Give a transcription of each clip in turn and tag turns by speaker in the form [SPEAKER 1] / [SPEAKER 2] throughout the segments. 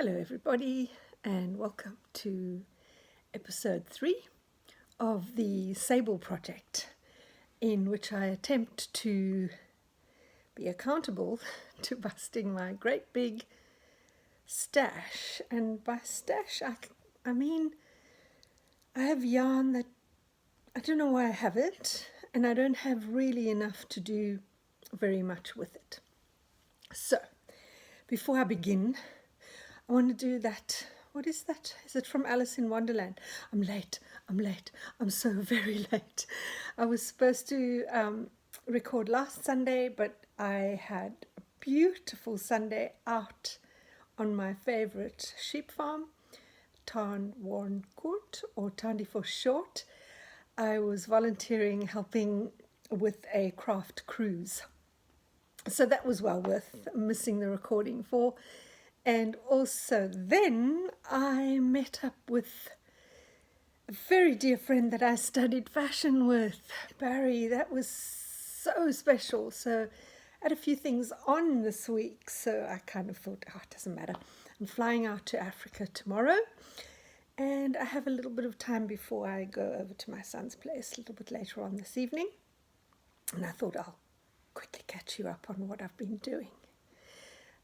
[SPEAKER 1] Hello everybody and welcome to episode 3 of the SABLE project, in which I attempt to be accountable to busting my great big stash. And by stash I mean I have yarn that I don't know why I have it, and I don't have really enough to do very much with it. So before I begin, I want to do that. What is that? Is it from Alice in Wonderland? I'm late. I'm so very late. I was supposed to record last Sunday, but I had a beautiful Sunday out on my favorite sheep farm, Tarn Warren Court, or Tandy for short. I was volunteering, helping with a craft cruise. So that was well worth missing the recording for. And also then I met up with a very dear friend that I studied fashion with, Barry. That was so special. So I had a few things on this week, so I kind of thought, it doesn't matter. I'm flying out to Africa tomorrow, and I have a little bit of time before I go over to my son's place a little bit later on this evening. And I thought I'll quickly catch you up on what I've been doing.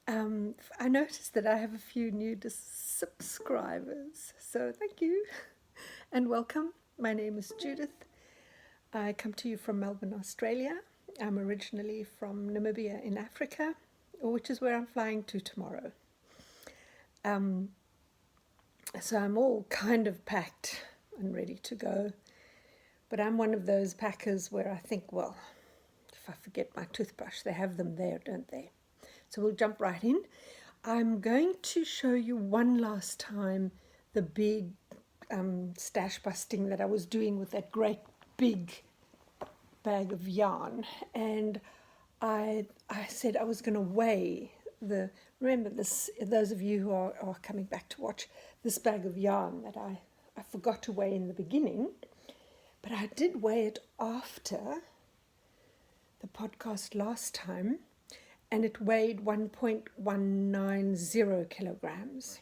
[SPEAKER 1] I noticed that I have a few new subscribers, so thank you and welcome. My name is Judith. I come to you from Melbourne, Australia. I'm originally from Namibia in Africa, which is where I'm flying to tomorrow. So I'm all kind of packed and ready to go, but I'm one of those packers where I think, well, if I forget my toothbrush, they have them there, don't they? So we'll jump right in. I'm going to show you one last time the big stash busting that I was doing with that great big bag of yarn. And I said I was going to weigh remember this, those of you who are coming back to watch, this bag of yarn that I forgot to weigh in the beginning, but I did weigh it after the podcast last time. And it weighed 1.190 kilograms.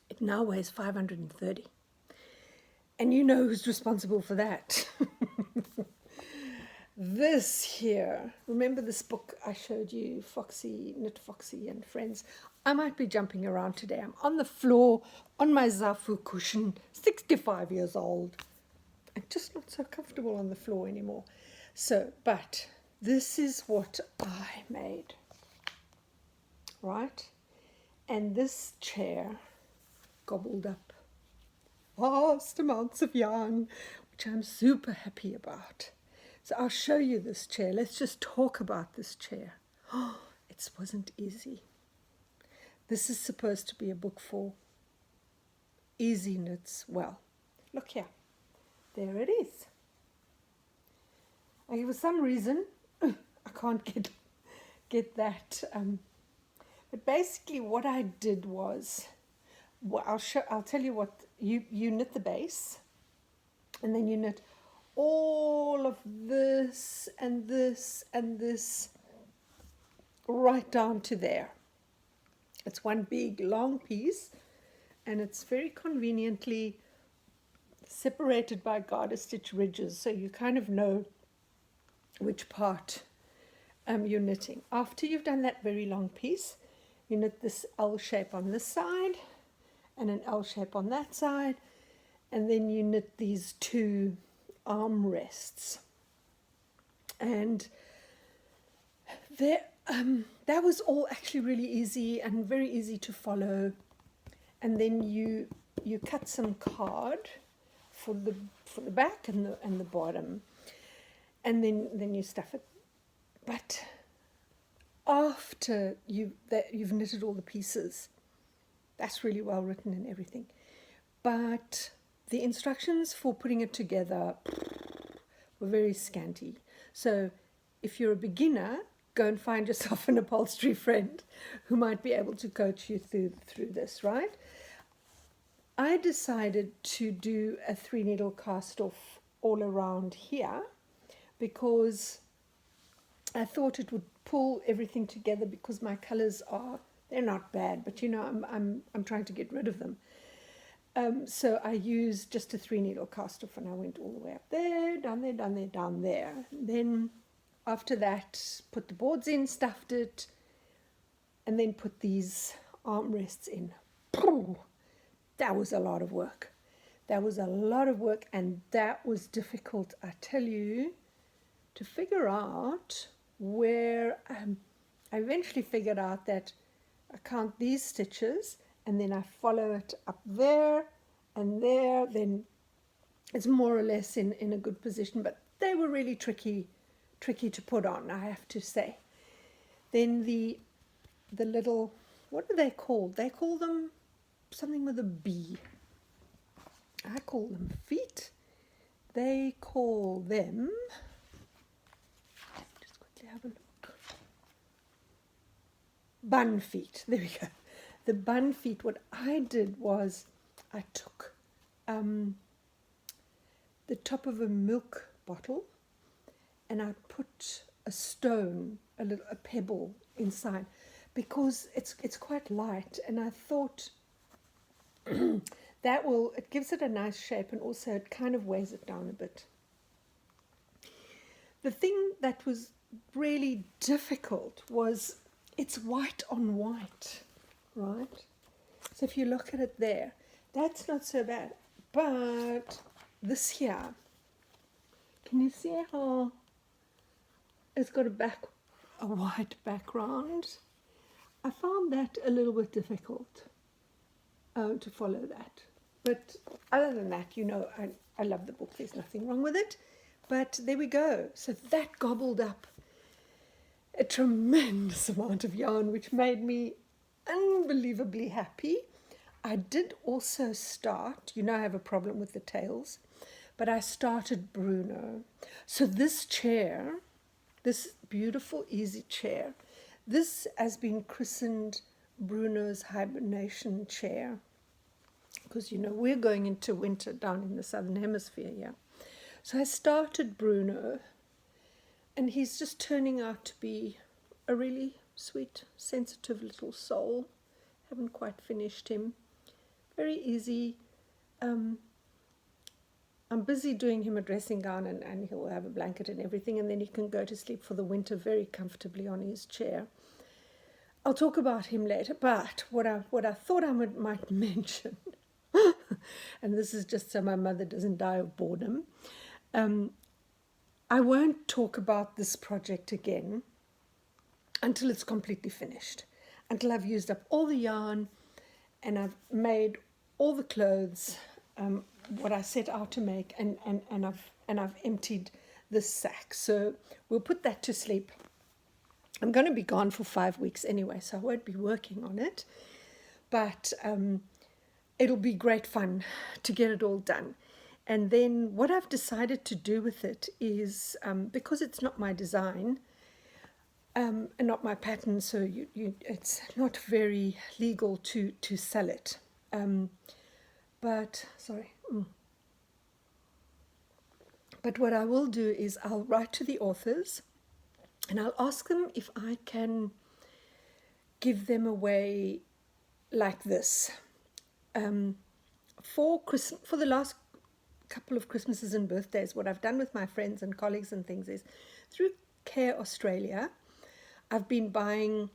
[SPEAKER 1] It now weighs 530. And you know who's responsible for that. This here, remember this book I showed you, Knit Foxy and Friends? I might be jumping around today. I'm on the floor, on my Zafu cushion, 65 years old. I'm just not so comfortable on the floor anymore. So, but this is what I made, right? And this chair gobbled up vast amounts of yarn, which I'm super happy about. So I'll show you this chair. Let's just talk about this chair. Oh, it wasn't easy. This is supposed to be a book for easy knits. Well, look here. There it is. For some reason, I can't get that. But basically, what I did was, I'll tell you what. You knit the base, and then you knit all of this and this and this right down to there. It's one big long piece, and it's very conveniently separated by garter stitch ridges, so you kind of know which part you're knitting. After you've done that very long piece, you knit this L shape on this side and an L shape on that side, and then you knit these two arm rests. And that was all actually really easy and very easy to follow. And then you cut some card for the back and the bottom, and then you stuff it. But after you've knitted all the pieces, that's really well written and everything. But the instructions for putting it together were very scanty. So if you're a beginner, go and find yourself an upholstery friend who might be able to coach you through this, right? I decided to do a 3-needle cast off all around here because I thought it would pull everything together, because my colors are They're not bad, but you know, I'm trying to get rid of them. So I used just a 3-needle cast off, and I went all the way up there, down there, down there, down there. Then after that, put the boards in, stuffed it, and then put these armrests in. That was a lot of work. That was a lot of work, and that was difficult, I tell you, to figure out where. I eventually figured out that I count these stitches, and then I follow it up there and there. Then it's more or less in a good position, but they were really tricky to put on, I have to say. Then the little, what are they called? They call them something with a B. I call them feet. They call them, just quickly have a look, bun feet. There we go. The bun feet, what I did was I took the top of a milk bottle, and I put a stone, a pebble inside, because it's quite light, and I thought it gives it a nice shape, and also it kind of weighs it down a bit. The thing that was really difficult was it's white on white, right? So if you look at it there, that's not so bad. But this here, can you see how it's got a white background? I found that a little bit difficult to follow that. But other than that, you know, I love the book. There's nothing wrong with it. But there we go. So that gobbled up a tremendous amount of yarn, which made me unbelievably happy. I did also start, you know, I have a problem with the tails, but I started Bruno. So this chair, this beautiful easy chair, this has been christened Bruno's hibernation chair, because you know we're going into winter down in the southern hemisphere here. So I started Bruno, and he's just turning out to be a really sweet, sensitive little soul. Haven't quite finished him. Very easy. I'm busy doing him a dressing gown, and he'll have a blanket and everything, and then he can go to sleep for the winter very comfortably on his chair. I'll talk about him later, but what I thought I might mention, and this is just so my mother doesn't die of boredom, I won't talk about this project again until it's completely finished, until I've used up all the yarn and I've made all the clothes, what I set out to make, and I've emptied the sack. So we'll put that to sleep. I'm going to be gone for 5 weeks anyway, so I won't be working on it, but it'll be great fun to get it all done. And then what I've decided to do with it is, because it's not my design and not my pattern, so it's not very legal to sell it. But what I will do is I'll write to the authors and I'll ask them if I can give them away like this. For the last couple of Christmases and birthdays, what I've done with my friends and colleagues and things is, through Care Australia, I've been buying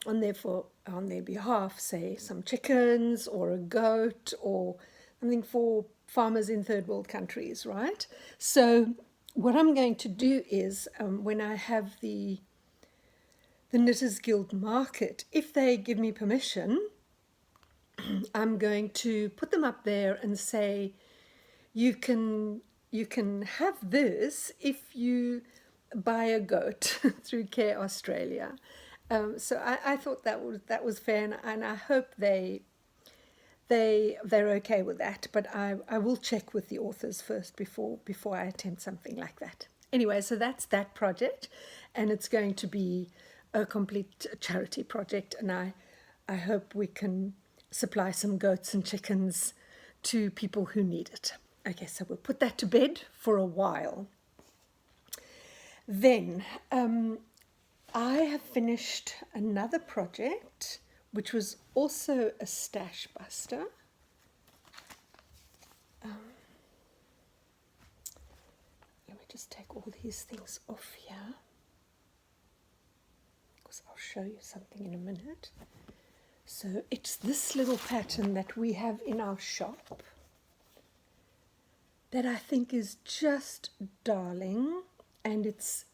[SPEAKER 1] on their behalf, say, some chickens or a goat or something for farmers in third world countries, right? So what I'm going to do is, when I have the Knitters Guild market, if they give me permission, I'm going to put them up there and say, you can have this if you buy a goat through Care Australia. So I thought that was fair, and I hope they're okay with that. But I will check with the authors first before I attempt something like that. Anyway, so that's that project, and it's going to be a complete charity project, and I hope we can supply some goats and chickens to people who need it. Okay, so we'll put that to bed for a while. Then I have finished another project which was also a stash buster. Let me just take all these things off here, because I'll show you something in a minute. So it's this little pattern that we have in our shop that I think is just darling, and it's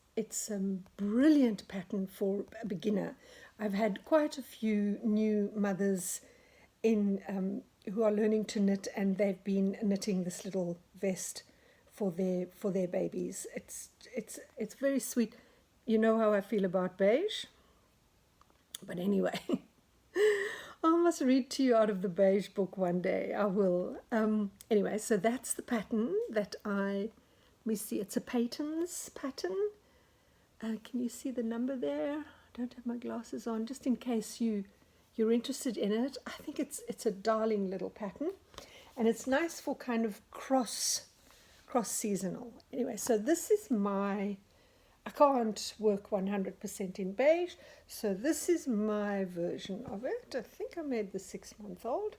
[SPEAKER 1] a brilliant pattern for a beginner. I've had quite a few new mothers in who are learning to knit, and they've been knitting this little vest for their babies. It's very sweet. You know how I feel about beige, but anyway. I must read to you out of the beige book one day. I will. Anyway, so that's the pattern that let me see, it's a Peyton's pattern. Can you see the number there? I don't have my glasses on, just in case you're interested in it. I think it's a darling little pattern, and it's nice for kind of cross seasonal. Anyway, so this is I can't work 100% in beige, so this is my version of it. I think I made the 6-month-old,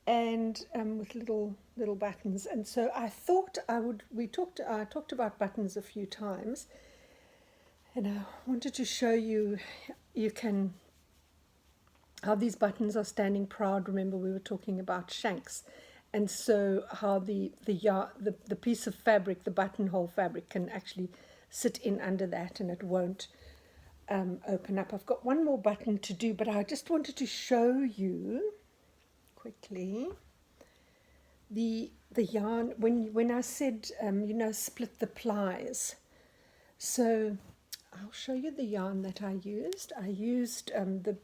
[SPEAKER 1] and with little buttons. And so I thought I talked about buttons a few times, and I wanted to show you how these buttons are standing proud. Remember, we were talking about shanks, and so how the piece of fabric, the buttonhole fabric, can actually sit in under that, and it won't open up. I've got one more button to do, but I just wanted to show you quickly the yarn when I said split the plies. So I'll show you the yarn that I used. I used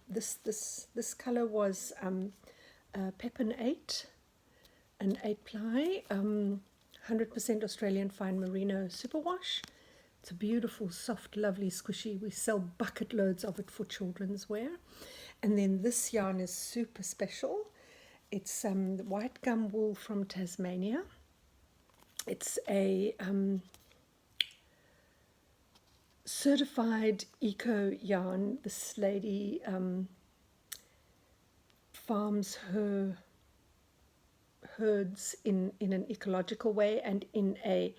[SPEAKER 1] this color was Pepin 8, an 8-ply, 100% Australian fine merino superwash. It's a beautiful, soft, lovely, squishy. We sell bucket loads of it for children's wear. And then this yarn is super special. It's the white gum wool from Tasmania. It's a certified eco yarn. This lady farms her herds in an ecological way and in a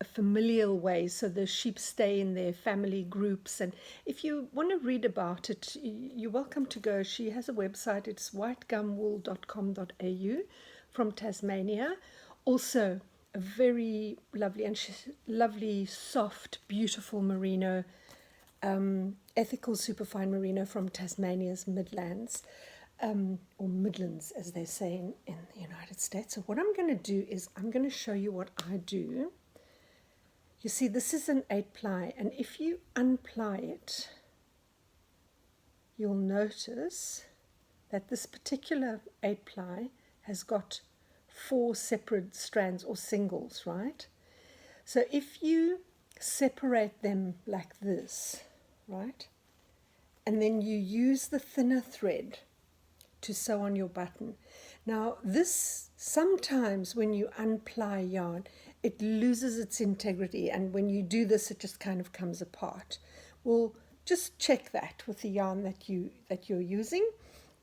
[SPEAKER 1] familial way, so the sheep stay in their family groups. And if you want to read about it, you're welcome to go. She has a website. It's whitegumwool.com.au from Tasmania. Also a very lovely, soft, beautiful merino, ethical superfine merino from Tasmania's Midlands, or Midlands as they say in the United States. So what I'm going to do is I'm going to show you what I do. You see, this is an 8-ply, and if you unply it, you'll notice that this particular 8-ply has got 4 separate strands, or singles, right? So if you separate them like this, right, and then you use the thinner thread to sew on your button. Now this, sometimes when you unply yarn, it loses its integrity, and when you do this it just kind of comes apart. Well, just check that with the yarn that you're using,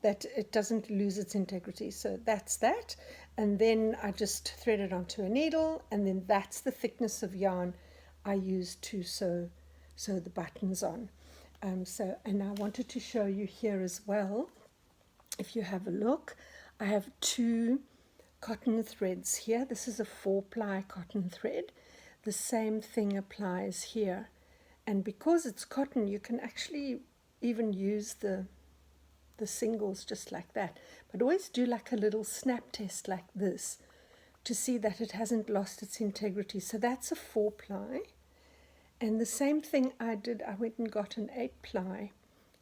[SPEAKER 1] that it doesn't lose its integrity. So that's that, and then I just thread it onto a needle, and then that's the thickness of yarn I use to sew the buttons on. And I wanted to show you here as well. If you have a look, I have 2 cotton threads here. This is a 4-ply cotton thread. The same thing applies here, and because it's cotton, you can actually even use the singles just like that, but always do like a little snap test like this to see that it hasn't lost its integrity. So that's a 4-ply, and the same thing I did, I went and got an 8-ply,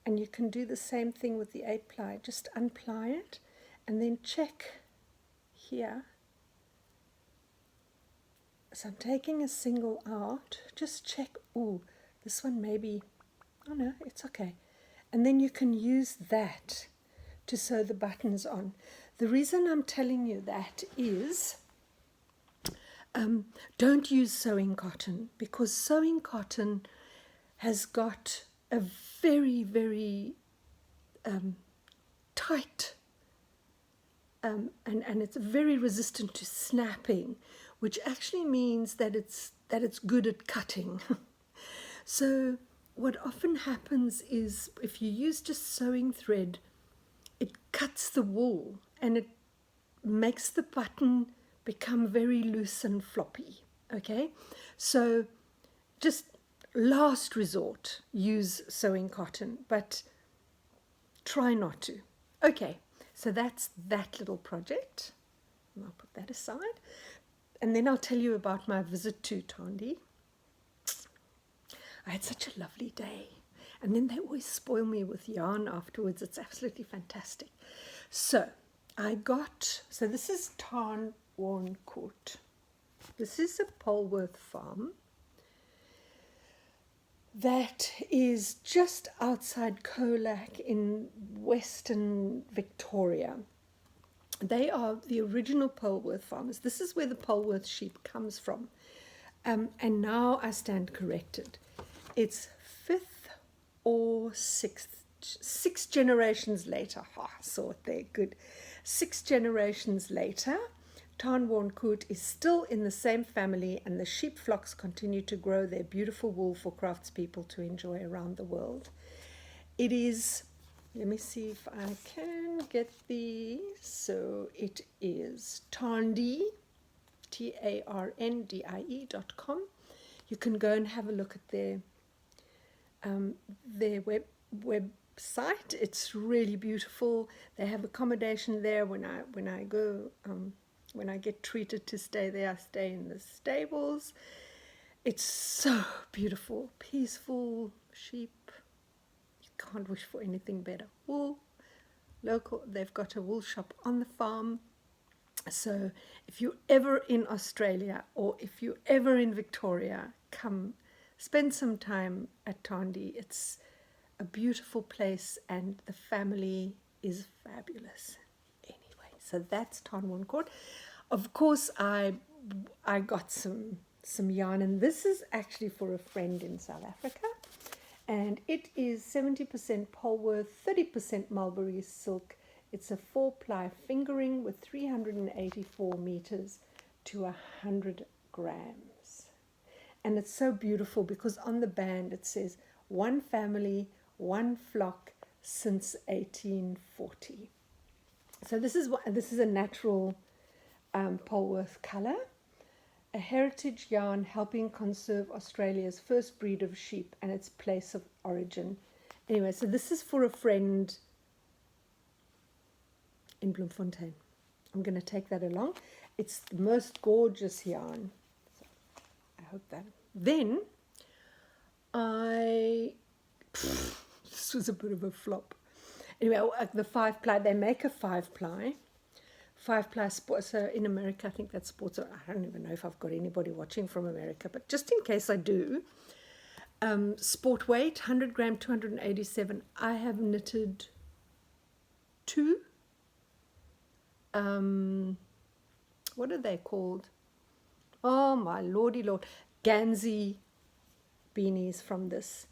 [SPEAKER 1] and you can do the same thing with the 8-ply. Just unply it and then check here. So I'm taking a single out, just check, ooh, this one maybe, oh no, it's okay. And then you can use that to sew the buttons on. The reason I'm telling you that is don't use sewing cotton, because sewing cotton has got a very, very tight, and it's very resistant to snapping, which actually means that it's good at cutting. So what often happens is if you use just sewing thread, it cuts the wool and it makes the button become very loose and floppy. Okay, so just last resort, use sewing cotton, but try not to. Okay, so that's that little project. And I'll put that aside. And then I'll tell you about my visit to Tandy. I had such a lovely day. And then they always spoil me with yarn afterwards. It's absolutely fantastic. So this is Tarn Worn Court. This is a Polworth farm that is just outside Colac in Western Victoria. They are the original Polworth farmers. This is where the Polworth sheep comes from. And now I stand corrected. It's fifth or six generations later. I saw it there, good. 6 generations later, Tarn Worn Court is still in the same family, and the sheep flocks continue to grow their beautiful wool for craftspeople to enjoy around the world. It is, let me see if I can get so it is Tarndie, TARNDIE.com. You can go and have a look at their website. It's really beautiful. They have accommodation there. When I go, when I get treated to stay there, I stay in the stables. It's so beautiful, peaceful sheep. You can't wish for anything better. Wool, local. They've got a wool shop on the farm. So if you're ever in Australia or if you're ever in Victoria, come spend some time at Tandy. It's a beautiful place and the family is fabulous. Anyway, so that's Tarn Worn Court. Of course, I got some yarn, and this is actually for a friend in South Africa, and it is 70% Polworth, 30% mulberry silk. It's a 4-ply fingering with 384 meters to 100 grams. And it's so beautiful because on the band it says, one family, one flock since 1840. So this is a natural Polworth colour. A heritage yarn helping conserve Australia's first breed of sheep and its place of origin. Anyway, so this is for a friend in Bloemfontein. I'm going to take that along. It's the most gorgeous yarn. So I hope that. Then this was a bit of a flop. Anyway, the 5-ply, they make a 5-ply. 5-ply sport. So in America, I think that's sports. I don't even know if I've got anybody watching from America, but just in case I do, sport weight, 100 gram, 287. I have knitted 2. What are they called? Oh my lordy lord, Gansey beanies from this.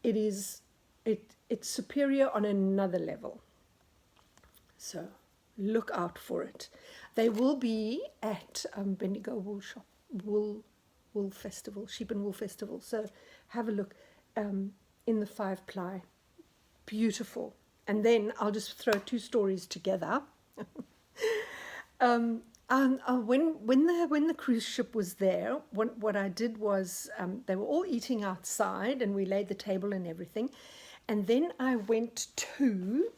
[SPEAKER 1] It's superior on another level. So look out for it. They will be at Bendigo Wool Shop, Wool Festival, Sheep and Wool Festival. So have a look in the 5-ply. Beautiful. And then I'll just throw 2 stories together. When the cruise ship was there, what I did was they were all eating outside and we laid the table and everything. And then I went to,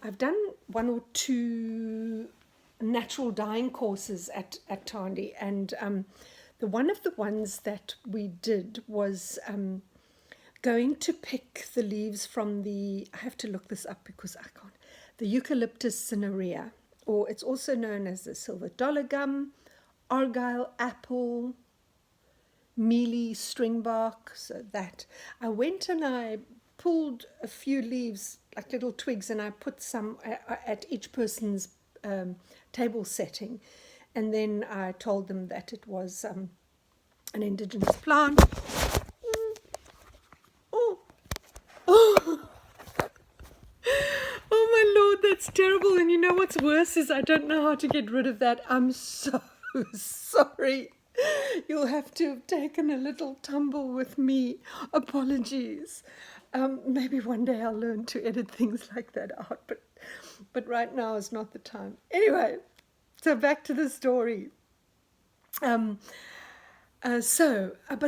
[SPEAKER 1] I've done 1 or 2 natural dyeing courses at Tandy, and one of the ones that we did was going to pick the leaves from I have to look this up because I can't, the Eucalyptus cinerea, or it's also known as the silver dollar gum, argyle apple, mealy stringbark. So that I went and I pulled a few leaves, like little twigs, and I put some at each person's table setting, and then I told them that it was an indigenous plant. know what's worse is I don't know how to get rid of that. I'm so sorry. You'll have to have taken a little tumble with me. Apologies. Maybe one day I'll learn to edit things like that out, but right now is not the time. Anyway, so back to the story. But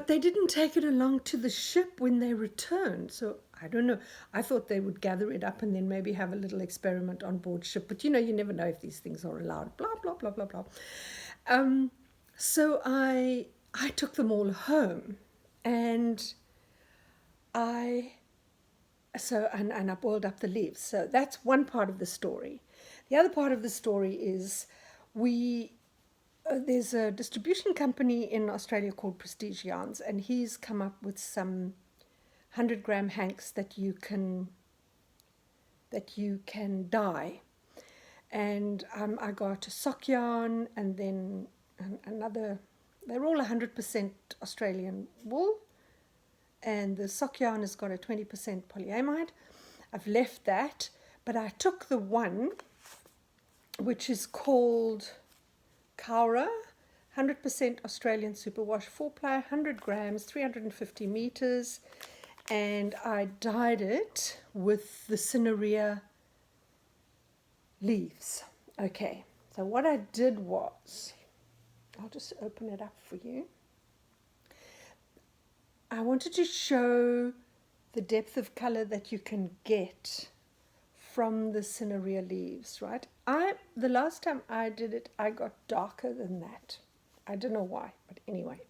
[SPEAKER 1] they didn't take it along to the ship when they returned. So I don't know. I thought they would gather it up and then maybe have a little experiment on board ship. But you never know if these things are allowed. Blah, blah, blah, blah, blah. So I took them all home, and I boiled up the leaves. So that's one part of the story. The other part of the story is there's a distribution company in Australia called Prestige Yarns, and he's come up with some 100-gram hanks that you can dye. And I got a sock yarn, and then another. They're all 100% Australian wool, and the sock yarn has got a 20% polyamide. I've left that, but I took the one which is called Kaura, 100% Australian superwash 4-ply, 100 grams, 350 meters, and I dyed it with the Cineraria leaves. Okay, so what I did was, I'll just open it up for you. I wanted to show the depth of color that you can get from the Cineraria leaves, right? The last time I did it, I got darker than that. I don't know why, but anyway,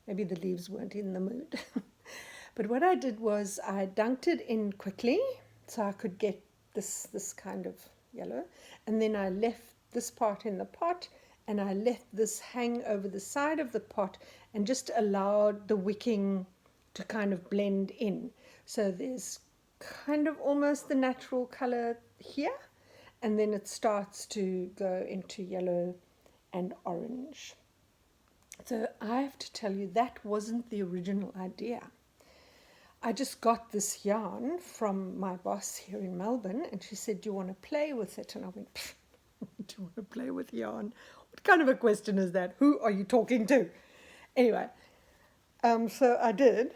[SPEAKER 1] maybe the leaves weren't in the mood. But what I did was I dunked it in quickly so I could get this kind of yellow, and then I left this part in the pot, and I let this hang over the side of the pot and just allowed the wicking to kind of blend in. So there's kind of almost the natural color here, and then it starts to go into yellow and orange. So I have to tell you, that wasn't the original idea. I just got this yarn from my boss here in Melbourne, and she said, "Do you want to play with it?" And I went, "Do you want to play with yarn? What kind of a question is that? Who are you talking to?" Anyway, so I did.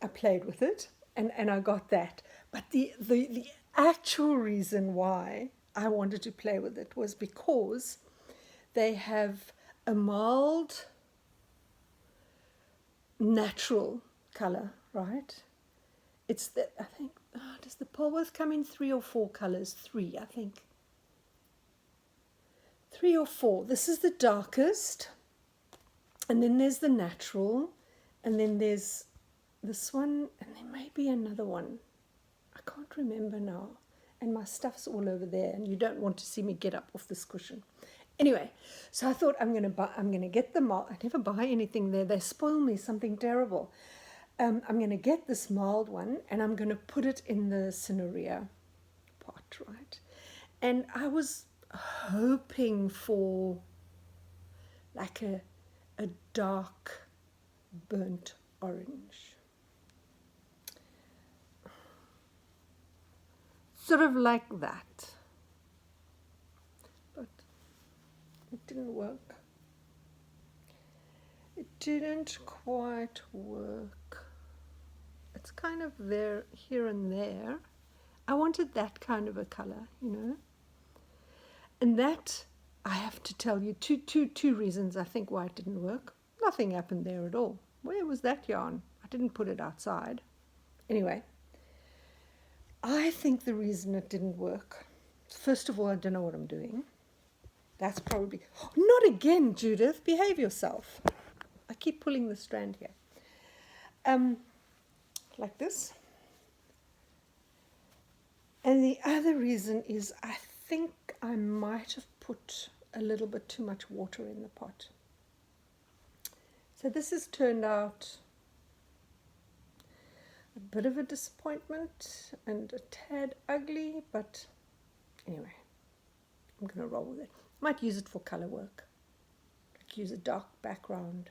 [SPEAKER 1] I played with it, and I got that. But the actual reason why I wanted to play with it was because they have a mild, natural color, right? It's I think, does the Polworth come in 3 or 4 colors? 3, I think. 3 or 4. This is the darkest, and then there's the natural, and then there's this one, and there may be another one. I can't remember now, and my stuff's all over there, and you don't want to see me get up off this cushion. Anyway, so I thought I'm going to get the mild. I never buy anything there. They spoil me something terrible. I'm going to get this mild one, and I'm going to put it in the Cineraria pot, right? And I was hoping for like a dark burnt orange. Sort of like that. But it didn't work. It didn't quite work. It's kind of there, here and there. I wanted that kind of a color, And that, I have to tell you, two reasons I think why it didn't work. Nothing happened there at all. Where was that yarn? I didn't put it outside. Anyway, I think the reason it didn't work, first of all, I don't know what I'm doing. That's probably, not again, Judith, behave yourself. I keep pulling the strand here. Like this. And the other reason is I think I might have put a little bit too much water in the pot. So this has turned out a bit of a disappointment and a tad ugly, but anyway, I'm going to roll with it. Might use it for color work. Like use a dark background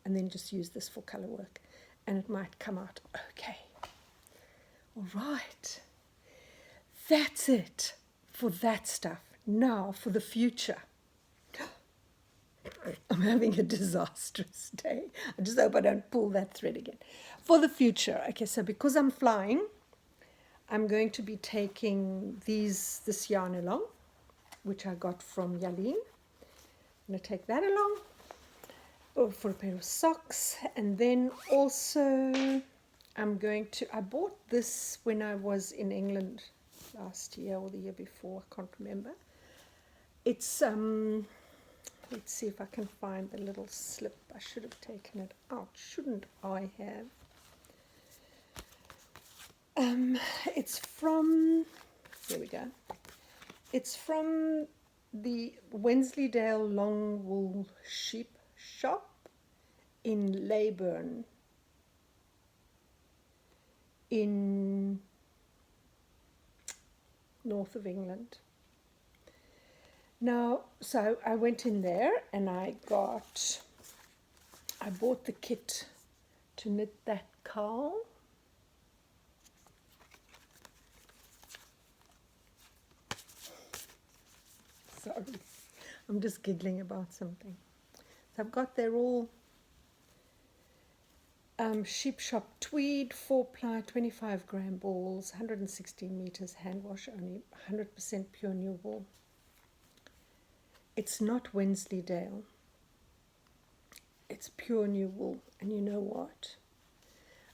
[SPEAKER 1] and then just use this for color work, and it might come out okay. All right. That's it for that stuff. Now, for the future. I'm having a disastrous day. I just hope I don't pull that thread again. For the future, okay, so because I'm flying, I'm going to be taking this yarn along, which I got from Yaline. I'm going to take that along for a pair of socks. And then also I bought this when I was in England last year or the year before, I can't remember. It's, let's see if I can find the little slip. I should have taken it out, shouldn't I have? It's from, here we go. It's from the Wensleydale Long Wool Sheep Shop in Leyburn in north of England. Now, so I went in there and I bought the kit to knit that cowl. Sorry, I'm just giggling about something. So I've got there all sheep shop tweed, 4-ply, 25-gram balls, 116 meters, hand wash, only 100% pure new wool. It's not Wensleydale. It's pure new wool. And you know what?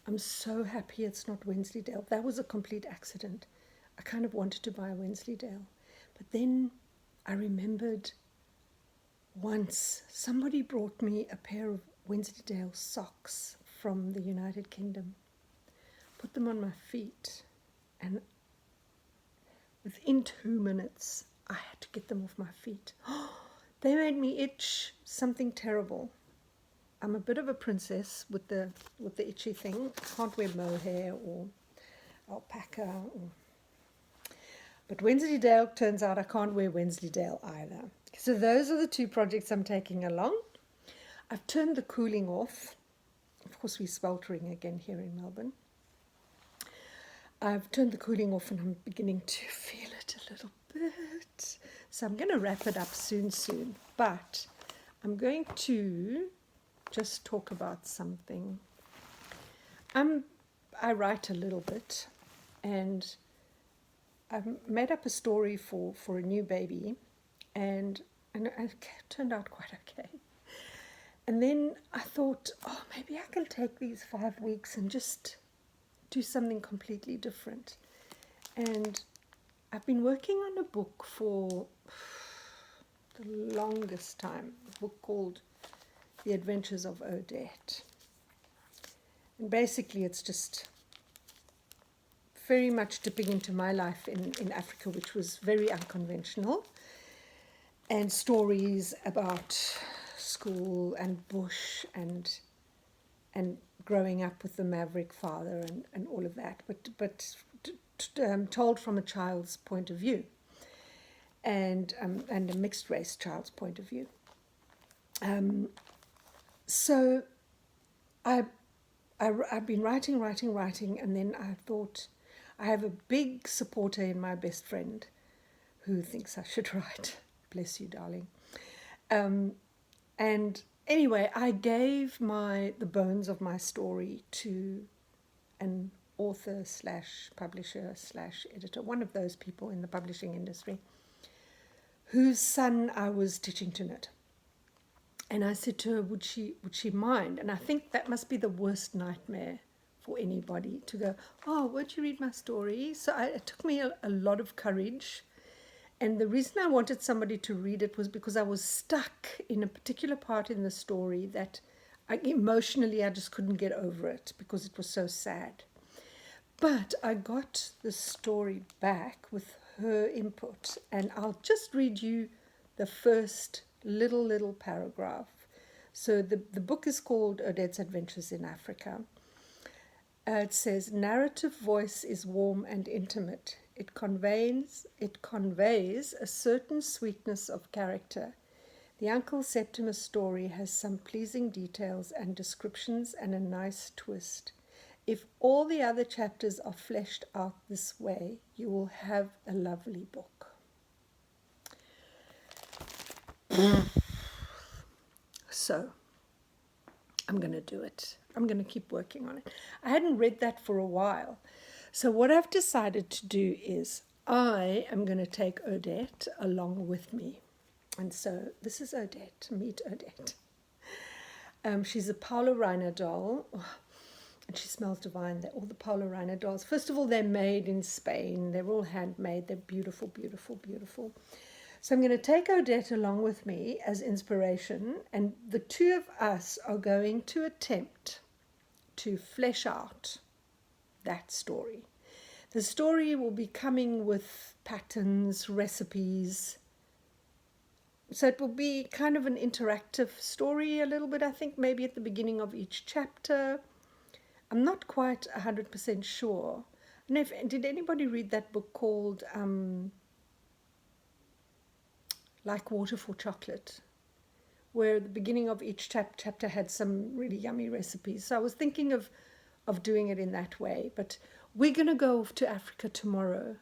[SPEAKER 1] I'm so happy it's not Wensleydale. That was a complete accident. I kind of wanted to buy Wensleydale. But then I remembered once somebody brought me a pair of Wensleydale socks from the United Kingdom. Put them on my feet, and within 2 minutes I had to get them off my feet. They made me itch something terrible. I'm a bit of a princess with the itchy thing. I can't wear mohair or alpaca. But Wensleydale, turns out I can't wear Wensleydale either. So those are the two projects I'm taking along. I've turned the cooling off. Of course, we're sweltering again here in Melbourne. I've turned the cooling off and I'm beginning to feel it a little bit. So I'm going to wrap it up soon. But I'm going to just talk about something. I write a little bit, and I've made up a story for a new baby, and it turned out quite okay. And then I thought, oh, maybe I can take these 5 weeks and just do something completely different. And I've been working on a book for the longest time, a book called The Adventures of Odette. And basically it's just very much dipping into my life in Africa, which was very unconventional, and stories about school and bush and growing up with the maverick father and all of that, but told from a child's point of view, and a mixed race child's point of view. So I've been writing, and then I thought, I have a big supporter in my best friend who thinks I should write. Bless you, darling. And anyway, I gave the bones of my story to an author / publisher / editor, one of those people in the publishing industry, whose son I was teaching to knit. And I said to her, would she mind? And I think that must be the worst nightmare for anybody, to go, oh, won't you read my story? So it took me a lot of courage. And the reason I wanted somebody to read it was because I was stuck in a particular part in the story that emotionally I just couldn't get over it because it was so sad. But I got the story back with her input, and I'll just read you the first little paragraph. So the book is called Odette's Adventures in Africa. It says, narrative voice is warm and intimate. It conveys a certain sweetness of character. The Uncle Septimus story has some pleasing details and descriptions and a nice twist. If all the other chapters are fleshed out this way, you will have a lovely book. So I'm going to do it. I'm going to keep working on it. I hadn't read that for a while. So what I've decided to do is I am going to take Odette along with me. And so this is Odette. Meet Odette. She's a Paulo Reiner doll. And she smells divine. They're all the Paulo Reiner dolls. First of all, they're made in Spain. They're all handmade. They're beautiful, beautiful, beautiful. So I'm going to take Odette along with me as inspiration, and the two of us are going to attempt to flesh out that story. The story will be coming with patterns, recipes. So it will be kind of an interactive story a little bit, I think, maybe at the beginning of each chapter. I'm not quite 100% sure. I don't know did anybody read that book called Like Water for Chocolate, where the beginning of each chapter had some really yummy recipes? So I was thinking of doing it in that way. But we're going to go off to Africa tomorrow,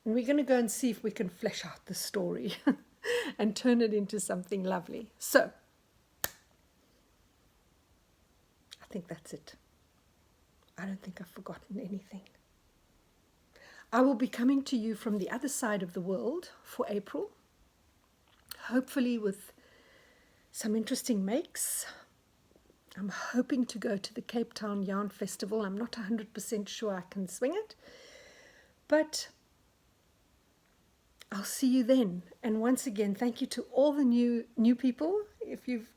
[SPEAKER 1] and we're going to go and see if we can flesh out the story and turn it into something lovely. So I think that's it. I don't think I've forgotten anything. I will be coming to you from the other side of the world for April, hopefully with some interesting makes. I'm hoping to go to the Cape Town Yarn Festival. I'm not 100% sure I can swing it, but I'll see you then. And once again, thank you to all the new people if you've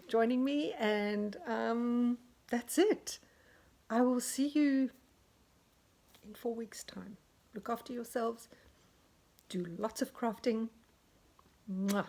[SPEAKER 1] joining me. And that's it. I will see you in 4 weeks' time. Look after yourselves. Do lots of crafting. Mwah.